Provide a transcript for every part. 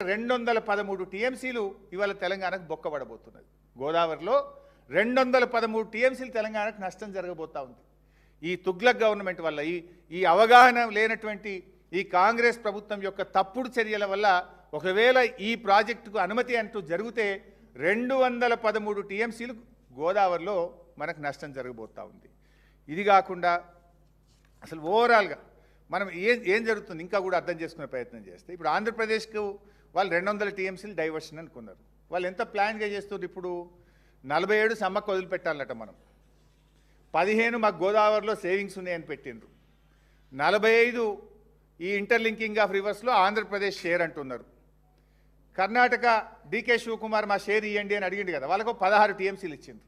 213 టీఎంసీలు ఇవాళ తెలంగాణకు బొక్కబడబోతున్నది. గోదావరిలో 213 టీఎంసీలు తెలంగాణకు నష్టం జరగబోతా ఉంది. ఈ తుగ్లక్ గవర్నమెంట్ వల్ల, ఈ అవగాహన లేనటువంటి ఈ కాంగ్రెస్ ప్రభుత్వం యొక్క తప్పుడు చర్యల వల్ల ఒకవేళ ఈ ప్రాజెక్టుకు అనుమతి అంటూ జరిగితే 213 టీఎంసీలు గోదావరిలో మనకు నష్టం జరగబోతా ఉంది. ఇది కాకుండా అసలు ఓవరాల్గా మనం ఏం జరుగుతుంది ఇంకా కూడా అర్థం చేసుకునే ప్రయత్నం చేస్తే, ఇప్పుడు ఆంధ్రప్రదేశ్కు వాళ్ళు 200 టీఎంసీలు డైవర్షన్ అనుకున్నారు. వాళ్ళు ఎంత ప్లాన్గా చేస్తున్నారు? ఇప్పుడు 47 సమ్మక్క వదిలిపెట్టాలట, మనం 15 మాకు గోదావరిలో సేవింగ్స్ ఉన్నాయని పెట్టిండ్రు, 45 ఈ ఇంటర్లింకింగ్ ఆఫ్ రివర్స్లో ఆంధ్రప్రదేశ్ షేర్ అంటున్నారు. కర్ణాటక డీకే శివకుమార్ మా షేర్ ఇవ్వండి అని అడిగింది కదా, వాళ్ళకు 16 టీఎంసీలు ఇచ్చిండ్రు.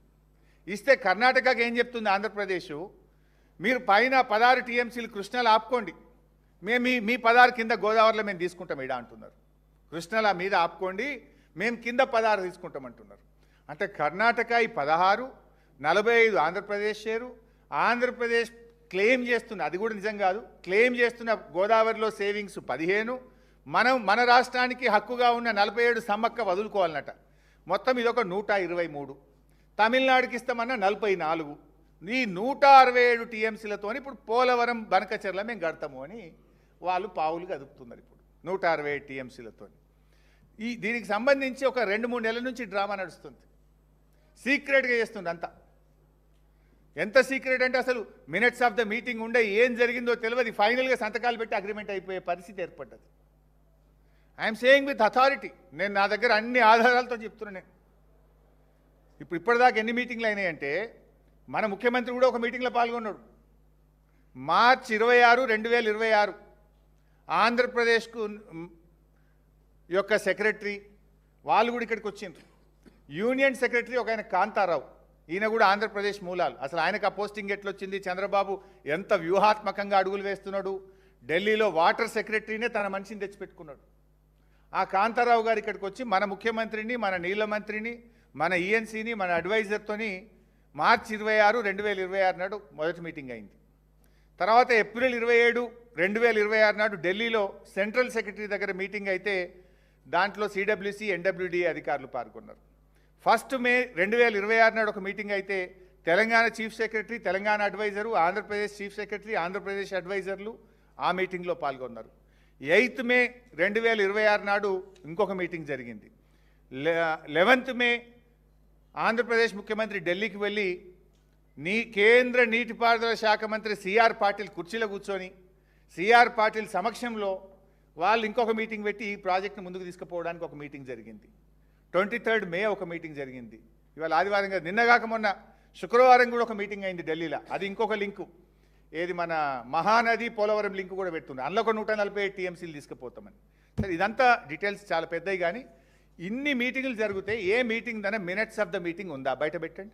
ఇస్తే కర్ణాటకకి ఏం చెప్తుంది ఆంధ్రప్రదేశ్, మీరు పైన 16 టీఎంసీలు కృష్ణాలో ఆపుకోండి, మేము మీ 16 కింద గోదావరిలో మేము తీసుకుంటాం ఇడా అంటున్నారు. కృష్ణాల మీద ఆపుకోండి, మేము కింద 16 తీసుకుంటామంటున్నారు. అంటే కర్ణాటక ఈ 16, 45 ఆంధ్రప్రదేశ్ షేరు. ఆంధ్రప్రదేశ్ క్లెయిమ్ చేస్తున్న, అది కూడా నిజం కాదు, క్లెయిమ్ చేస్తున్న గోదావరిలో సేవింగ్స్ 15, మన రాష్ట్రానికి హక్కుగా ఉన్న 47 సమ్మక్క వదులుకోవాలన్నట. మొత్తం ఇదొక 123. తమిళనాడుకి ఇస్తామన్న 44. ఈ 167 టీఎంసీలతో ఇప్పుడు పోలవరం బనకచెర్ల మేము కడతాము అని వాళ్ళు పావులు కదుపుతున్నారు. ఇప్పుడు 167 టీఎంసీలతో దీనికి సంబంధించి ఒక 2-3 నెలల నుంచి డ్రామా నడుస్తుంది. సీక్రెట్గా చేస్తుంది అంతా. ఎంత సీక్రెట్ అంటే అసలు మినిట్స్ ఆఫ్ ద మీటింగ్ ఉండే ఏం జరిగిందో తెలియదు, ఫైనల్గా సంతకాలు పెట్టి అగ్రిమెంట్ అయిపోయే పరిస్థితి ఏర్పడ్డది. ఐఎమ్ సేయింగ్ విత్ అథారిటీ, నేను నా దగ్గర అన్ని ఆధారాలతో చెప్తున్నాను. నేను ఇప్పటిదాకా ఎన్ని మీటింగ్లు అయినాయంటే, మన ముఖ్యమంత్రి కూడా ఒక మీటింగ్లో పాల్గొన్నాడు. మార్చి 26, 2026 ఆంధ్రప్రదేశ్కు యొక్క సెక్రటరీ వాళ్ళు కూడా ఇక్కడికి వచ్చిండ్రు. యూనియన్ సెక్రటరీ ఒక ఆయన కాంతారావు, ఈయన కూడా ఆంధ్రప్రదేశ్ మూలాలు. అసలు ఆయనకు ఆ పోస్టింగ్ ఎట్లొచ్చింది? చంద్రబాబు ఎంత వ్యూహాత్మకంగా అడుగులు వేస్తున్నాడు. ఢిల్లీలో వాటర్ సెక్రటరీనే తన మనిషిని తెచ్చిపెట్టుకున్నాడు. ఆ కాంతారావు గారు ఇక్కడికి వచ్చి మన ముఖ్యమంత్రిని, మన నీళ్ళ మంత్రిని, మన ఈఎన్సీని, మన అడ్వైజర్తోని మార్చి 26, 2026 నాడు మొదటి మీటింగ్ అయింది. తర్వాత ఏప్రిల్ 27, 2026 నాడు ఢిల్లీలో సెంట్రల్ సెక్రటరీ దగ్గర మీటింగ్ అయితే దాంట్లో సిడబ్ల్యూసి, ఎన్డబ్ల్యూడి అధికారులు పాల్గొన్నారు. 1 మే 2026 నాడు ఒక మీటింగ్ అయితే Telangana chief secretary, Telangana adviser, Andhra Pradesh chief secretary, Andhra Pradesh అడ్వైజర్లు ఆ మీటింగ్లో పాల్గొన్నారు. 8 మే 2026 నాడు ఇంకొక మీటింగ్ జరిగింది. 11 మే ఆంధ్రప్రదేశ్ ముఖ్యమంత్రి ఢిల్లీకి వెళ్ళి కేంద్ర నీటిపారుదల శాఖ మంత్రి సిఆర్ పాటిల్ కుర్చీలో కూర్చొని సిఆర్ పాటిల్ సమక్షంలో వాళ్ళు ఇంకొక మీటింగ్ పెట్టి ఈ ప్రాజెక్ట్ను ముందుకు తీసుకుపోవడానికి ఒక మీటింగ్ జరిగింది. 23 మే ఒక మీటింగ్ జరిగింది. ఇవాళ ఆదివారం కాదు, నిన్నగాక మొన్న శుక్రవారం కూడా ఒక మీటింగ్ అయింది ఢిల్లీలో. అది ఇంకొక లింకు, ఏది మన మహానది పోలవరం లింకు కూడా పెడుతుంది. అందులో ఒక 147 టీఎంసీలు తీసుకుపోతామని. సరే, ఇదంతా డీటెయిల్స్ చాలా పెద్దవి. కానీ ఇన్ని మీటింగులు జరిగితే ఏ మీటింగ్ దనే మినిట్స్ ఆఫ్ ద మీటింగ్ ఉందా? బయట పెట్టండి.